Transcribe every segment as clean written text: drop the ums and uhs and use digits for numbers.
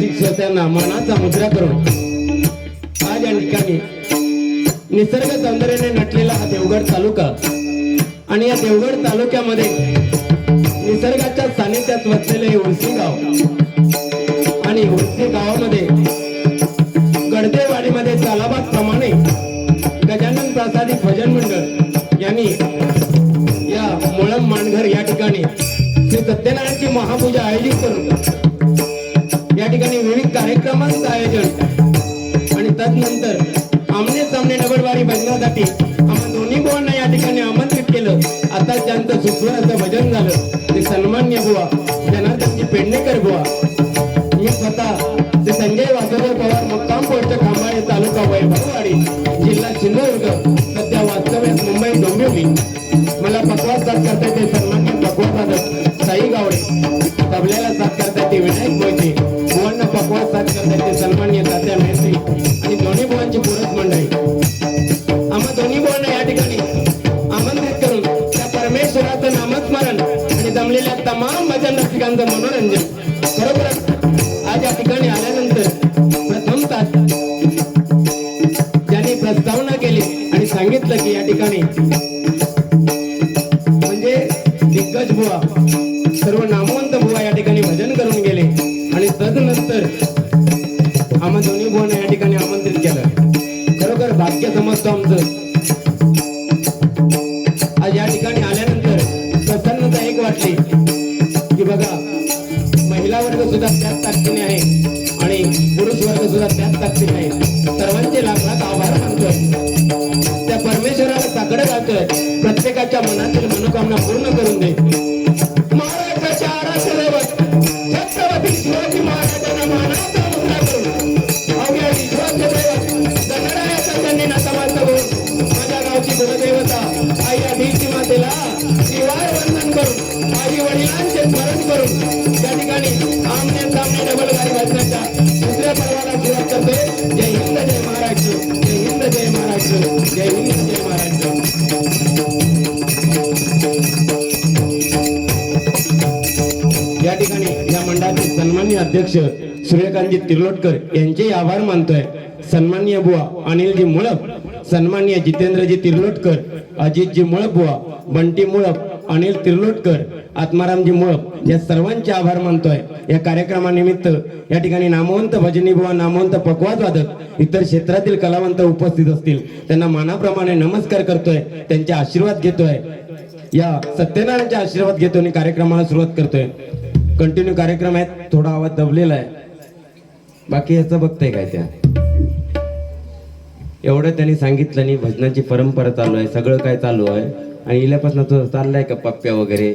रसिक श्रोत्यांना मानाचा मुद्रा करून आज या ठिकाणी निसर्ग सौंदर्याने नटलेला हा देवगड तालुका आणि या देवगड तालुक्यामध्ये निसर्गाच्या सानिध्यात वसलेले हे उर्सी गाव आणि उर्सी गावामध्ये गडदेवाडीमध्ये तालाबाद प्रमाणे गजानन प्रसादी भजन मंडळ यांनी या मुळम मानघर या ठिकाणी श्री सत्यनारायणची महापूजा आयोजित करून या ठिकाणी विविध कार्यक्रमांचं आयोजन आणि तदनंतर आमने सामने डबडवारी भजनासाठी आम्हा दोन्ही बुवांना या ठिकाणी आमंत्रित केलं. आता ज्यांचं सुस्वराचं भजन झालं ते सन्मान्य बुवा जनार्दनजी पेडणेकर बुवा, मी स्वतः ते संजय वासुदेव पवार मुक्काम पोस्ट खांबाळे तालुका वैभववाडी जिल्हा सिंधुदुर्ग सध्या वास्तव्यात मुंबई डोंबिवली. मला पकवास साथ करता येते सन्मान्य पकवास साधक साई गावडे, तबल्याला साथ करता येते विनायक मोहिते, बुवांना पकवास साथ करता येते सन्मान्य तात्या मेहत्री आणि दोन्ही बुवांची पूरक मंडळी. आम्हा दोन्ही बुवांना या ठिकाणी आमंत्रित करून त्या परमेश्वराचं नामस्मरण आणि जमलेल्या तमाम भजन रसिकांचं मनोरंजन. खरोखरच आज या ठिकाणी आल्यानंतर प्रथमतः ज्यांनी प्रस्तावना केली आणि सांगितलं की या ठिकाणी म्हणजे दिग्गज बुवा सर्व नामवंत बुवा या ठिकाणी भजन करून गेले आणि तदनंतर आम्हा दोन्ही बुवांना या ठिकाणी आमंत्रित केलं. खरोखर भाग्य समजतो आमचं. आज या ठिकाणी आल्यानंतर प्रसन्नता एक वाटली की बघा महिला वर्ग सुद्धा त्याच ताकदीने आहे आणि पुरुष वर्ग सुद्धा त्याच ताकदीने आहे. सर्वांचे लाखात आभार मानतोय, त्या परमेश्वराला साकडं घालतोय, प्रत्येकाच्या मनातील मनोकामना पूर्ण करून दे. महाराष्ट्राच्या आराध्य दैवत छत्रपती शिवाजी महाराजांना मानाचा मुद्रा करून अवघ्या विश्वास्य दैवत गणरायाचा त्यांनी नतमस्तक होऊन माझ्या गावची कुलदेवता आई आधीची मातेला श्रीवार वंदन करून आई वडिलांचे स्मरण करून त्या ठिकाणी आमने सामने डबलगाडी भजनाच्या दुसऱ्या पर्वाला सुरुवात करतोय. जय हिंद जय महाराष्ट्र, जय हिंद जय महाराष्ट्र, जय हिंद जय महाराष्ट्र. या ठिकाणी या मंडळाचे सन्माननीय अध्यक्ष सूर्यकांतजी तिर्लोटकर यांचे आभार मानतोय. सन्माननीय बुवा अनिलजी मुळप, सन्माननीय जितेंद्रजी तिर्लोटकर, अजितजी मुळप बुवा, बंटी मुळप, अनिल तिर्लोटकर, आत्मारामजी मुळप या सर्वांचे आभार मानतोय. या कार्यक्रमानिमित्त या ठिकाणी नामवंत भजनी बुवा, नामवंत पकवाज वादक, इतर क्षेत्रातील कलावंत उपस्थित असतील त्यांना मानाप्रमाणे नमस्कार करतोय, त्यांचे आशीर्वाद घेतोय. या सत्यनारायणचे आशीर्वाद घेतो आणि कार्यक्रमाला सुरुवात करतोय. कंटिन्यू कार्यक्रम आहे, थोडा आवाज दबलेला आहे, बाकी याचं बघताय काय त्या एवढं त्यांनी सांगितलं नाही. भजनाची परंपरा चालू आहे, सगळं काय चालू आहे आणि इल्यापासून तो चाललाय का पप्प्या वगैरे.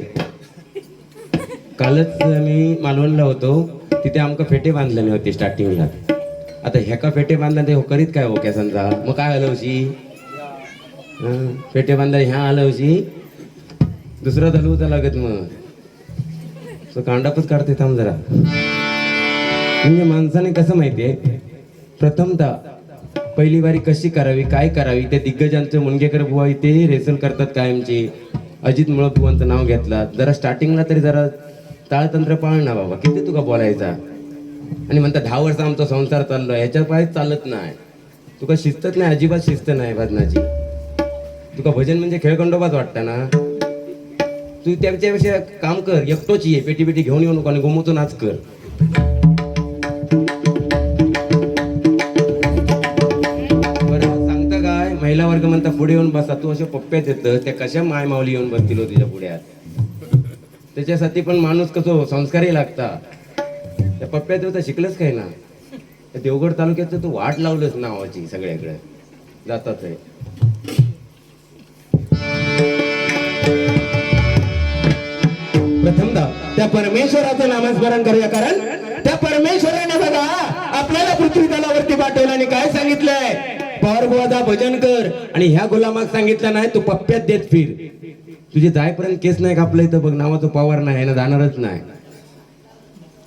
कालच मी मालवणला होतो, तिथे आमका फेटे बांधलेले होते स्टार्टिंगला. आता ह्याका फेटे बांधला ते करीत काय हो कॅसांचा, मग काय हलवशी फेटे बांधला ह्या हलवशी दुसरा हलवूचा लागत मग तो कांडापच काढते. थांब जरा. म्हणजे माणसाने कसं माहितीये, प्रथमतः पहिली बारी कशी करावी, काय करावी, त्या दिग्गजांचं मुनगेकर बुवा इथे रेसल करतात कायमची. अजित मुळप बुवांचं नाव घेतलं, जरा स्टार्टिंगला तरी जरा ताळतंत्र पाळ ना बाबा, किती तुका बोलायचा. आणि म्हणतात 10 वर्ष आमचा संसार चाललोय, ह्याच्या पायच चालत नाही. तुका शिस्तच नाही, अजिबात शिस्त नाही भजनाची. तुका भजन म्हणजे खेळखंडोबाच वाटतं ना. तू त्याच्यापेक्षा काम कर, एकटोच ये, पेटी पेटी घेऊन येऊ नको आणि गोमूतो नाच कर. महिला वर्ग म्हणता पुढे येऊन बसा, तू अशा पप्प्यात येतं, त्या कशा माय माऊली येऊन बसतील तुझ्या पुढ्यात. त्याच्यासाठी पण माणूस कसं संस्कारी लागता. त्या पप्प्यात होता शिकलंच काय ना. त्या देवगड तालुक्यात तू वाट लावलंच नावाची सगळ्याकडे जातात आहे. प्रथमतः त्या परमेश्वराचं नामस्मरण करूया, कारण त्या परमेश्वराने बघा आपल्याला पृथ्वी तलावरती पाठवलं आणि काय सांगितलंय, पवारबुवाचा भजन कर. आणि ह्या गुलामाक सांगितलं नाही तू पप्प्यात देत फिर, तुझे जायपर्यंत केस नाही कापलं इथं बघ, नावाचं पवार नाही ना, जाणारच नाही.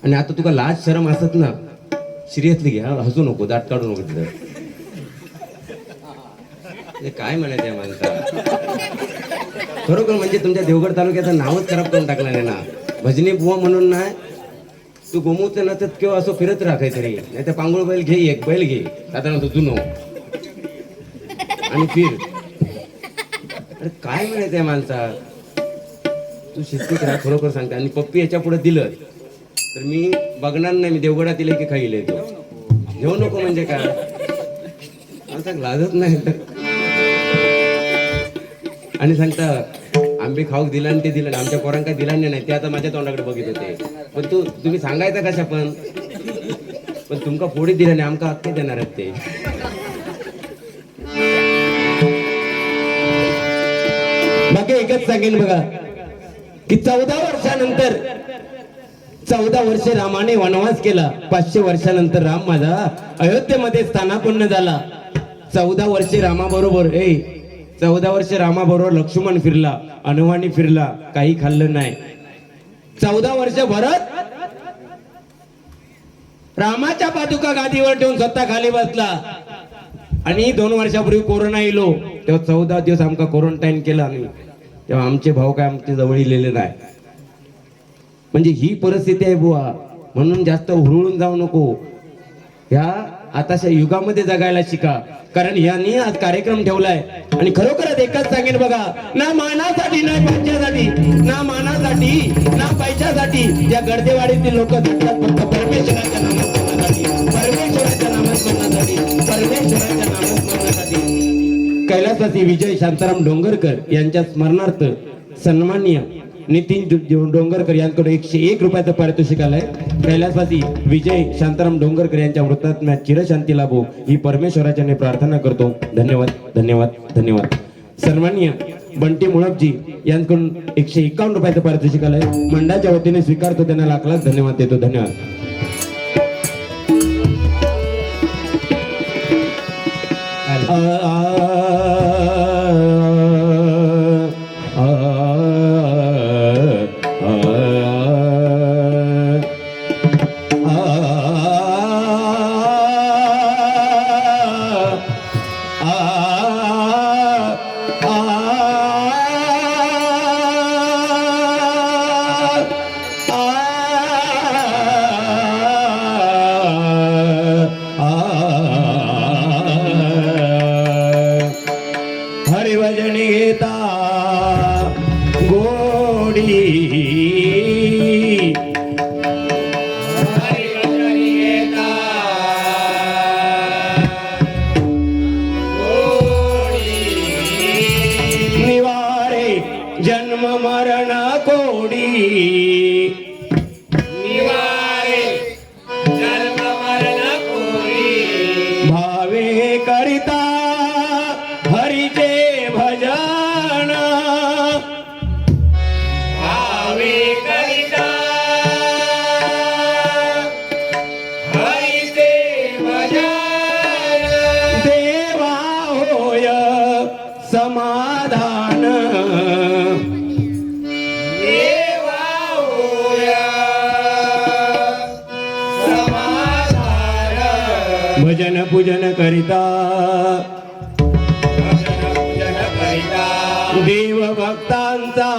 आणि आता तुका लाज शरम असत ना, सिरियसली घ्या, हसू नको, दाट काढू नको तिथं. काय म्हणायचं या माणसा, खरोखर म्हणजे तुमच्या देवगड तालुक्याचं नावच खराब करून टाकलं नाही ना. भजनी बुवा म्हणून नाही, तू गोमूत्र नचत किंवा असं फिरत राह काहीतरी, नाही तर पांगुळ बैल घे, एक बैल घे साधारण जुनो आणि फिर. अरे काय म्हणायचं आहे माणसा, तू शिस्तीत राहा, खरोखर सांगते. आणि पप्पी याच्या पुढे दिलं तर मी बघणार नाही, मी देवगडात दिले की खाईल तो घेऊ नको म्हणजे काय, माणसा लाजत नाही. आणि सांगता आंबे खाऊक दिला आणि ते दिलं आमच्या पोरांका दिला नाही, ते आता माझ्या तोंडाकडे बघित होते. पण तुम्ही सांगायचं कशा, पण तुमका पोळी दिला नाही, आमका हक्के देणार आहेत ते. बाकी एकच सांगेन बघा की 14 वर्षानंतर 14 वर्षे रामाने वनवास केला. 500 वर्षानंतर राम माझा अयोध्येमध्ये स्थानापन्न झाला. 14 वर्षे रामाबरोबर 14 वर्षे रामाबरोबर लक्ष्मण फिरला, हनुमानी फिरला, काही खाल्लं नाही. 14 वर्ष भरत रामाच्या पादुका गादीवर ठेवून स्वतः खाली बसला. आणि 2 वर्षापूर्वी कोरोना येलो तेव्हा 14 दिवस आमका क्वारंटाईन केला आम्ही. तेव्हा आमचे भाऊ काय आमच्या जवळ येलेले नाही. म्हणजे ही परिस्थिती आहे बुवा, म्हणून जास्त हुरळून जाऊ नको. ह्या आताच्या युगामध्ये जगायला शिका, कारण यांनी आज कार्यक्रम ठेवलाय. आणि खरोखरच एकच सांगेन बघा, ना मानासाठी ना पैशासाठी, ना मानासाठी ना पैशासाठी या गर्देवाडीतील लोक जगतात फक्त परमेश्वराच्या नामस्मरणासाठी, परमेश्वराच्या नामस्मरणासाठी, परमेश्वराच्या नामस्मरणासाठी. कैलासवासी विजय शांताराम डोंगरकर यांच्या स्मरणार्थ सन्माननीय नितीन डोंगरकर यांकडे 101 रुपयाचं पारितोषिक आलंय. कैलासवासी विजय शांताराम डोंगरकर यांच्या मृतात्म्यात चिरशांती लाभो ही परमेश्वराच्या प्रार्थना करतो. धन्यवाद धन्यवाद धन्यवाद. सन्माननीय बंटी मुळपजी यांकडून 151 रुपयाचं पारितोषिक आलंय. मंडळाच्या वतीने स्वीकारतो, त्यांना लाख लाख धन्यवाद देतो. धन्यवाद. हरिभजनी घेता गोडी, हरिभजनी घेता गोडी, निवारे जन्म मरण कोडी, निवारे जन्म मरण कोडी. भावे करिता हरिचे भजन, भावे करिता हरिचे भजन. देवा होय समाधान, देवा होय समाधान. भजन पूजन करिता देव भक्तांचा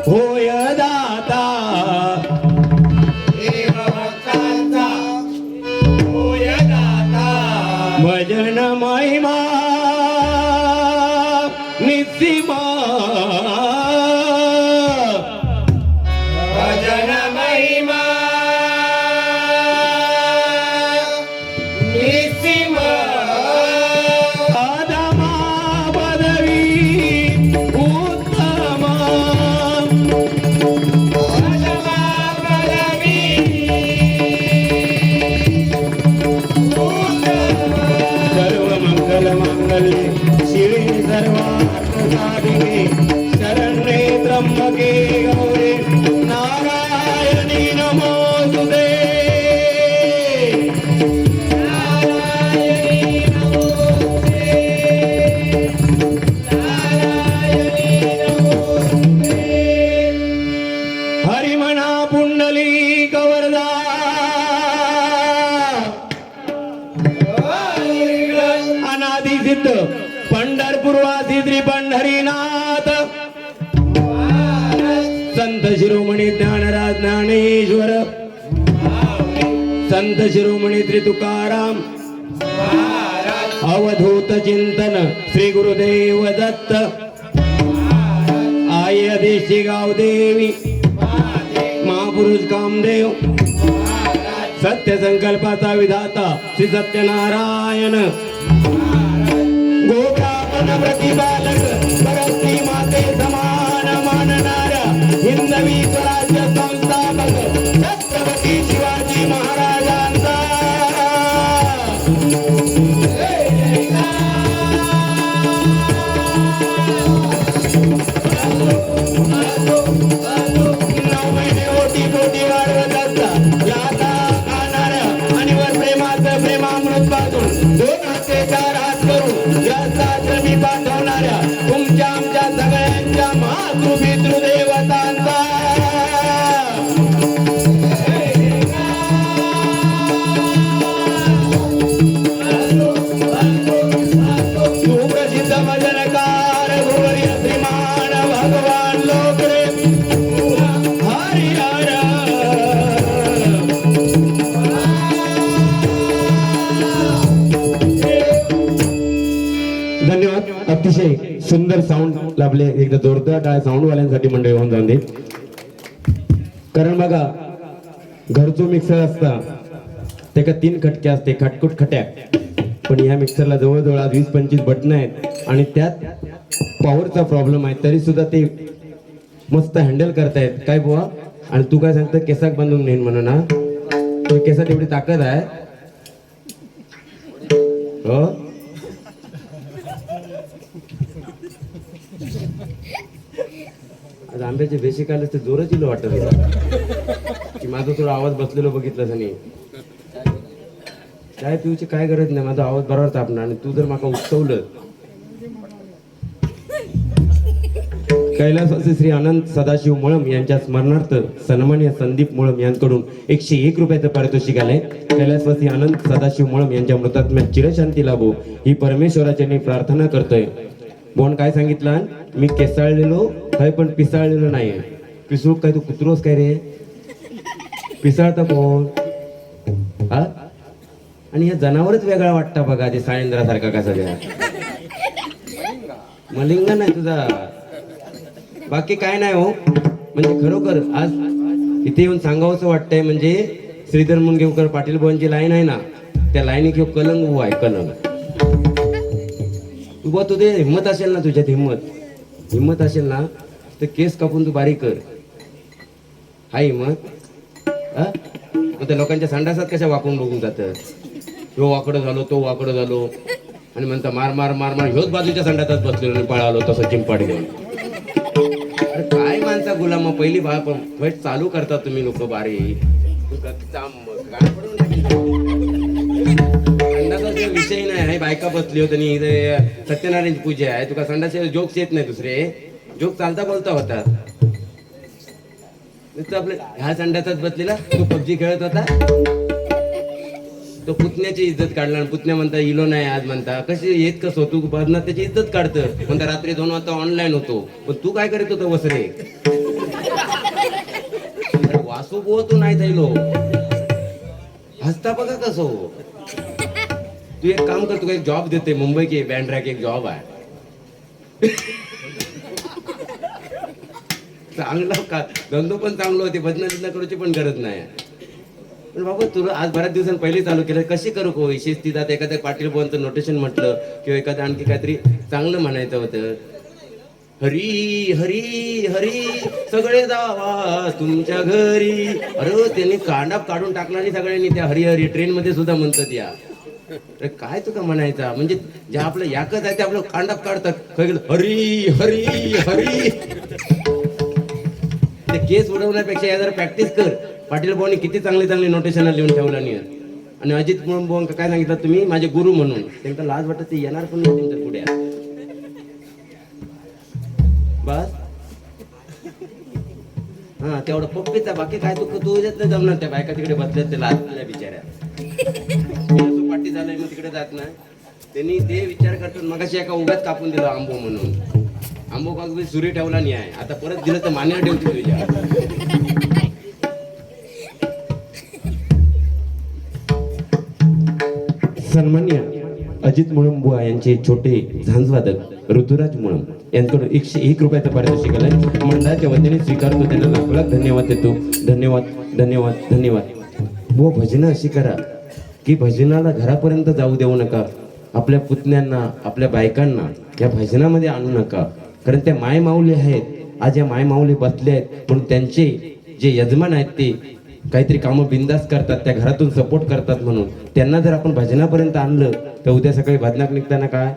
होय दाता, देव भक्तांचा होय दाता. भजन महिमा निस्सीमा, भजन महिमा निस्सीमा. आदमा पदवी उत्तमा, आदमा पदवी उत्तमा. सर्व मंगल मांगल्ये शिवे सर्वार्थ साधिके, शरण्ये त्र्यंबके गौरी नारायणी नमोस्तुते. हरिमना पुंडली कवरदा, अनादि सिद्ध पंढरपूरवासी श्री पंढरीनाथ संत शिरोमणी ज्ञानराज ज्ञानेश्वर संत शिरोमणी श्री तुकाराम अवधूत चिंतन श्री गुरुदेव दत्त आई आदेशी गावदेवी महापुरुष कामदेव सत्य संकल्पाचा विधाता श्री सत्यनारायण गोब्राह्मण प्रतिपालक परस्त्री माते समान मानणाऱ्या हिंदवी स्वराज्य संस्थापक छत्रपती शिवाजी महाराजांचा नऊ महिने ओटी पोटी वाढवत असता लाथा खाणाऱ्या आणि वर प्रेमाचं प्रेमामृत पाजून दोन हाते चार हात करून ग्रस्ताश्रमी पाठवणाऱ्या तुमच्या आमच्या सगळ्यांच्या मातृपितृदेवतांचा सुप्रसिद्ध भजनकार गुरुवर्य श्रीमान भगवान लोकरे हरिहर धन्यवाद. अतिशय सुंदर साऊंड लाभले. एकदा जोरदार टाळ्या साऊंड वाल्यांसाठी मंडळी होऊन जाऊन दे. कारण बघा घरचो मिक्सर असता त्याका 3 खटके असते खटकुट खट्याक. पण या मिक्सरला जवळजवळ आज 20-25 बटन आहेत आणि त्यात पॉवरचा प्रॉब्लेम आहे तरी सुद्धा ते मस्त हँडल करतायत. काय बुवा आणि तू काय सांगतं केसाक बांधून नेईन म्हणून ना तुझ्या केसात एवढी ताकद आहे हो. आज आंब्याचे बेसिक आले तर जोरच इलो वाटत होता की माझा थोडा आवाज बसलेलो बघितलास आणि काय पिऊची काय गरज नाही. माझा आवाज बरोबर तापणार आणि तू जर माका उत्सवलं. कैलासवासी श्री अनंत सदाशिव मुळम यांच्या स्मरणार्थ सन्मान्य संदीप मुळम यांकडून 101 रुपयाचं पारितोषिक आलंय. कैलासवासी अनंत सदाशिव मुळम यांच्या मृतात्म्यात चिरशांती लाभो ही परमेश्वराची मी प्रार्थना करतोय. बोन काय सांगितलं मी केसाळलेलो काय पण पिसाळलेलो नाही. पिसळूक काय तू कुत्रोस काय रे पिसाळता कोण हा. आणि हे जनावरच वेगळा वाटतं बघा ते साळेंद्रासारखा का सगळ्या मलिंग नाही तुझा बाकी काय नाही हो. म्हणजे खरोखर आज इथे येऊन सांगावंसं वाटतंय. म्हणजे श्रीधर मुनगेवकर पाटील भाऊंची लाईन आहे ना त्या लाईनी किंवा कलंग उभा आहे कलंग. उभा तू दे हिंमत असेल ना तुझ्यात हिंमत असेल ना तर केस कापून तू बारीक कर. हा हिंमत हा. मग त्या लोकांच्या संडासात कशा वाकून बघून जातं. ह्यो वाकडं झालो तो वाकडं झालो आणि म्हणता मार मार मार मार ह्योच बाजूच्या संडासात बसलेलो आणि पळालो तसं चिंपाडी घेऊन. अरे काय माणसा गुलाम पहिली वाईट चालू करता तुम्ही लोक बारी संडासाचा विषय नाही. बायका बसली होती आणि सत्यनारायणची पूजा आहे. तुका संडासचे जोक्स येत नाही दुसरे जोक चालता बोलता होता. आपल्या ह्या संडासात बसलेला तो पबजी खेळत होता. तो पुतण्याची इज्जत काढला आणि पुतण्या म्हणता इलो नाही आज म्हणता कशी येत कसं तू बदनात त्याची इज्जत काढतं. म्हणता रात्री 2 वाजता ऑनलाईन होतो पण तू काय करीत होता वसरे वासू बो तू नाही जायलो हसता बघा कसं. तू एक काम कर तुला एक जॉब देते मुंबई की बँड्रॅक एक जॉब आहे चांगला का धंदो पण चांगलो होते भजना करूची पण गरज नाही. पण बाबा तुला आज बऱ्याच दिवसांनी पहिले चालू केलं कशी करू को शिस्तीत. आता एखाद्या पाटील बोलचं नोटेशन म्हटलं किंवा एखादं आणखी काहीतरी चांगलं म्हणायचं होतं. हरी हरी हरी सगळे जावा तुमच्या घरी. अरे त्यांनी कांडाप काढून टाकला आणि सगळ्यांनी त्या हरी हरी ट्रेन मध्ये सुद्धा म्हणतात या. अरे काय तुका म्हणायचा म्हणजे जे आपलं याकच आहे ते आपलं कांडाप काढतात हरी हरी हरी. ते केस उडवण्यापेक्षा या जरा प्रॅक्टिस कर. पाटील भाऊनी किती चांगली चांगली नोटेशन लिहून ठेवला नाही. आणि अजित भाऊ काय सांगितलं तुम्ही माझे गुरु म्हणून त्यांना लाज वाटत ते येणार पण नाही तुमच्या पुढे बस. हा तेवढं पप्पीचा बाकी काय तू येत नाही जमणार. त्या बायका तिकडे बसल्यात ते लाजलेल्या बिचाऱ्या पाठी झालंय मग तिकडे जात नाही. त्यांनी ते विचार करतात मगाशी एका उगाच कापून दिला आंबो म्हणून. आंबो कागदी सुरी ठेवला नाही आहे आता परत दिलं तर मान्य ठेवते तुझ्या. सन्मान्य अजित मुळम बुवा यांचे छोटे झांजवादक ऋतुराज मुळम यांच्याकडून 101 रुपयाचं पारितोषिक आलंय. मंडळाच्या वतीने स्वीकारतो, त्यांना लाख लाख धन्यवाद देतो. धन्यवाद धन्यवाद धन्यवाद. बुवा भजनं अशी करा की भजनाला घरापर्यंत जाऊ देऊ नका. आपल्या पुतण्यांना आपल्या बायकांना या भजनामध्ये आणू नका, कारण त्या माय माऊली आहेत. आज या माय माऊली बसले आहेत म्हणून त्यांचे जे यजमान आहेत ते काहीतरी कामं बिंदास करतात, त्या घरातून सपोर्ट करतात, म्हणून त्यांना जर आपण भजनापर्यंत आणलं तर उद्या सकाळी भजनाक निघताना काय,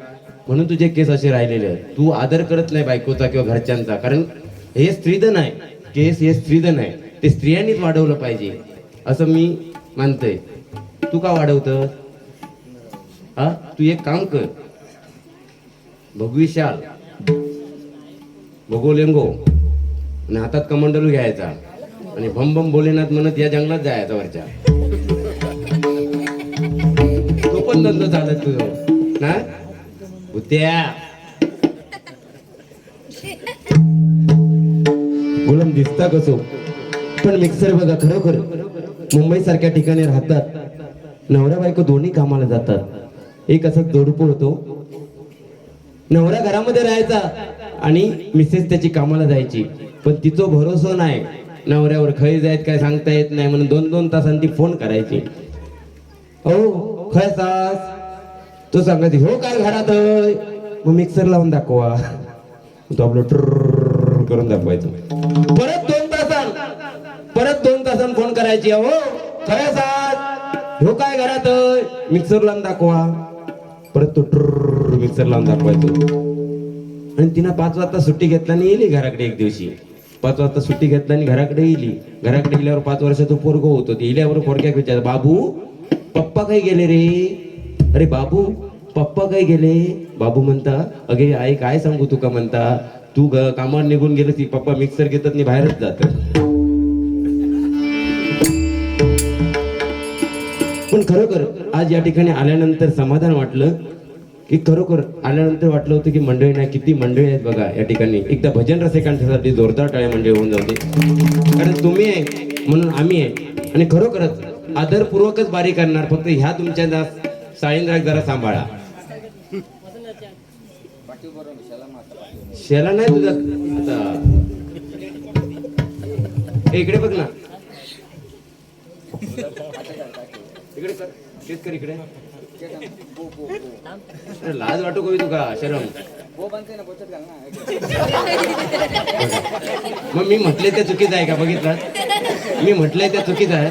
म्हणून तुझे केस असे राहिलेले आहेत. तू आदर करत नाही बायकोचा किंवा घरच्यांचा, कारण हे स्त्रीधन आहे. केस हे स्त्रीधन आहे, ते स्त्रियांनीच वाढवलं पाहिजे असं मी मानतोय. तू का वाढवतं? हा, तू एक काम कर, भगवी शाल भगो लेंगो आणि हातात कमंडलू घ्यायचा आणि भम भम भोलेनाथ म्हणत या जंगलात जायचा वरच्या. तो पण धंदा चालत तुझं ना भुत्या. गुलाम दिसता कसो पण मिक्सर बघा, खरोखर मुंबई सारख्या ठिकाणी राहतात, नवरा बायको दोन्ही कामाला जातात. एक असं जोडपं होतो, नवरा घरामध्ये राहायचा आणि मिसेस त्याची कामाला जायची, पण तिचा भरोसा नाही नवऱ्यावर, खय जायत काय सांगता येत नाही म्हणून 2-2 तासांनी ती फोन करायची. हो खय सास, तो सांगायची हो काय घरात, मग मिक्सर लावून दाखवा, तो आपलं ट्र करून दाखवायचं. परत 2 तासांनी फोन करायची, हो खय सास हो काय घरात, मिक्सर लावून दाखवा, परत तो ट्र मिक्सर लावून दाखवायचो. आणि तिनं 5 वाजता सुट्टी घेतल्याने येली घराकडे. एक दिवशी 5 वाजता सुट्टी घेतल्याने घराकडे येली. घराकडे गेल्यावर 5 वर्षाचं पोरगो होतो. ते इल्यावर पोरक्याक विचार, बाबू पप्पा काही गेले रे? अरे बाबू पप्पा काही गेले? बाबू म्हणता, अगे आई काय सांगू तुका, म्हणता तू कामावर निघून गेलं ती पप्पा मिक्सर घेतात आणि बाहेरच जात. पण खरोखर आज या ठिकाणी आल्यानंतर समाधान वाटलं, की खरोखर आल्यानंतर वाटलं होतं की मंडळी नाही, किती मंडळी आहेत बघा या ठिकाणी. एकदा भजन रसिकांसाठी जोरदार टाळ्या मंडळी होऊन जाते, कारण तुम्ही आहे म्हणून आम्ही आहे. आणि खरोखरच आदरपूर्वकच बारी करणार, फक्त ह्या तुमच्या साळींद्राक जरा सांभाळा. शेला नाही तुझा आता, इकडे बघ ना, इकडे कर, तेच कर इकडे. लाज वाटू कवी तुका शरम. मग मी म्हटले ते चुकीचं आहे का? बघितलं, मी म्हटलंय ते चुकीचं आहे.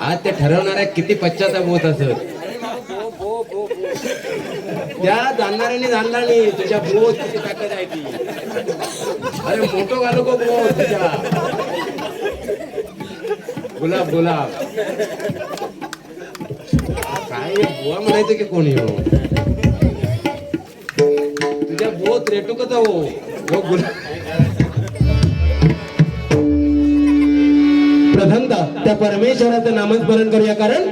आज ते ठरवणाऱ्या किती पश्चाताप होत असत. त्या जाणणाऱ्याने जाणला नाही तुझ्या बोध किती ताकद आहे ती. अरे मोठं घालू गो बोध तुझ्या. गुलाब गुलाब काय बुवा म्हणायचं की कोणी हो, तुझ्या बोत रेटू कसा हो प्रथमतः त्या परमेश्वराचं नामस्मरण करूया. कारण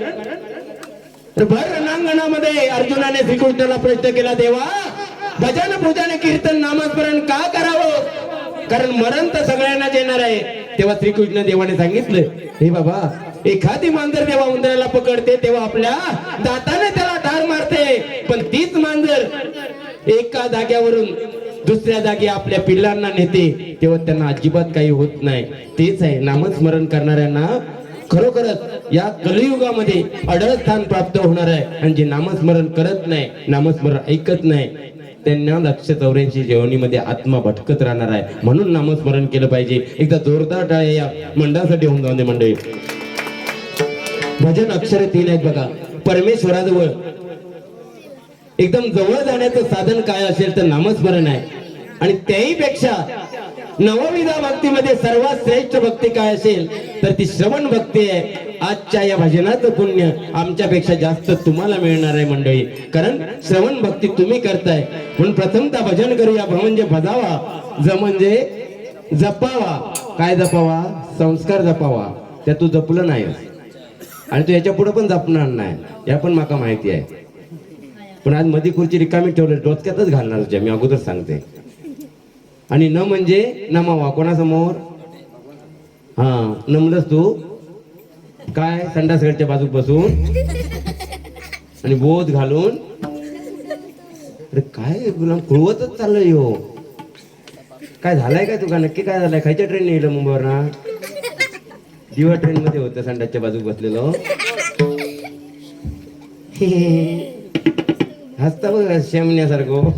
भर रणांगणामध्ये अर्जुनाने श्रीकृष्णाला प्रश्न केला, देवा भजन पूजन कीर्तन नामस्मरण का करावं, कारण मरण तर सगळ्यांनाच येणार आहे. तेव्हा श्रीकृष्ण देवाने सांगितलं, हे बाबा एखादी मांजर जेव्हा उंदराला पकडते तेव्हा आपल्या दाताने त्याला ठार मारते, पण तीच मांजर एका जाग्यावरून दुसऱ्या जागी आपल्या पिल्लांना नेते तेव्हा त्यांना अजिबात काही होत नाही. तेच आहे नामस्मरण करणाऱ्यांना खरोखरच या कलियुगामध्ये अडळ स्थान प्राप्त होणार आहे. आणि जे नामस्मरण करत नाही, नामस्मरण ऐकत नाही, त्यांना 184 जेवणीमध्ये आत्मा भटकत राहणार आहे. म्हणून नामस्मरण केलं पाहिजे. एकदा जोरदार टाळ्या या मंडळासाठी होऊन जाऊ दे मंडळी. भजन अक्षर 3 आहेत बघा. परमेश्वराजवळ एकदम जवळ जाण्याचं साधन काय असेल तर नामस्मरण आहे. आणि त्याही पेक्षा नवविधा भक्तीमध्ये सर्वात श्रेष्ठ भक्ती काय असेल तर ती श्रवण भक्ती आहे. आजच्या या भजनाचं पुण्य आमच्यापेक्षा जास्त तुम्हाला मिळणार आहे मंडळी, कारण श्रवण भक्ती तुम्ही करताय. म्हणून प्रथमतः भजन करूया. भ म्हणजे भजावा, ज म्हणजे जपावा. काय जपावा? संस्कार जपावा. त्या तू जपलं नाही आणि तू याच्या पुढे पण जपणार नाही, या पण माका माहिती आहे. पण आज मध्ये खुर्ची रिकामी ठेवली, डोक्यातच घालणार तुझ्या, मी अगोदर सांगते. आणि न म्हणजे नमावा. कोणासमोर? हा, नमलंस तू काय संडासगडच्या बाजूक बसून आणि बोध घालून. अरे काय गुलाम कुळवतच चाललंय हो. काय झालंय काय तुका नक्की काय झालंय? खायच्या ट्रेन येईल मुंबईवर ना? दिवा ट्रेन मध्ये होतं संडासच्या बाजूक बसलेलो. हसता बघ शेमण्यासारखं.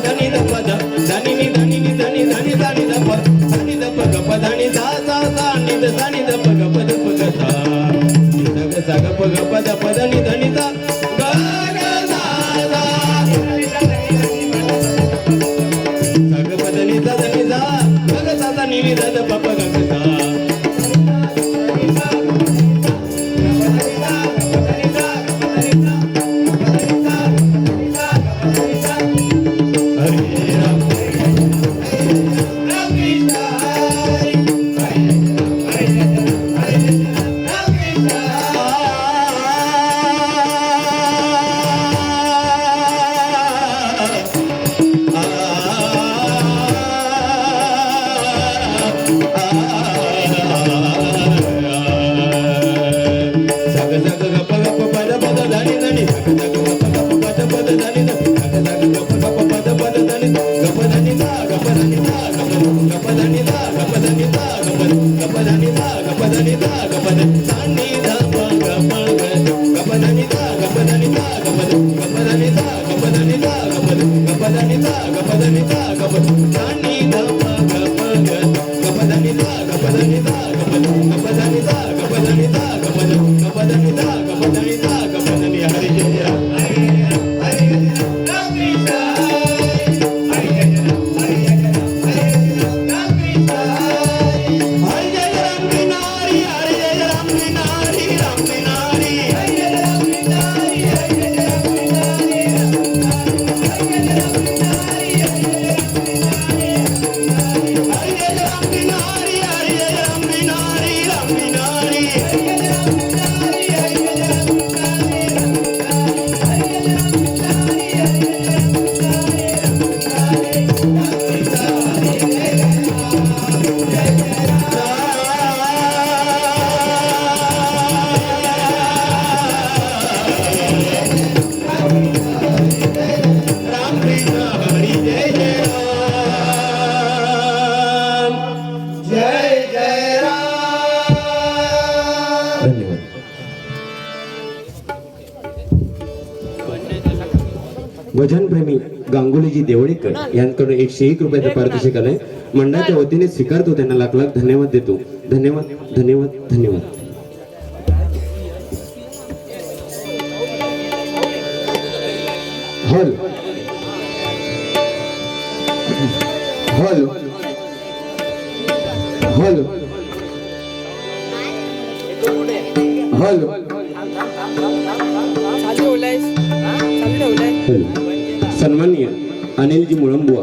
धनी द प ध धनी नि धनी नि धनी धनी धनी द प धनी द प ग प धनी सा सा सा नि द धनी द प ग प द प ग सा नि द ग सा ग प ग प द प धनी धनी सा ग ग सा सा सा ग प धनी सा धनी सा ग ग सा सा नि नि द द प प ग ग सा भजनप्रेमी गांगुलीजी देवळीकर यांकडून 101 रुपयाचं पारितोषिक आलंय. मंडळाच्या वतीने स्वीकारतो, त्यांना लाख लाख धन्यवाद देतो. धन्यवाद धन्यवाद धन्यवाद. हॉल हॉल हॉल हॉल सन्माननीय अनिलजी मुळंबुवा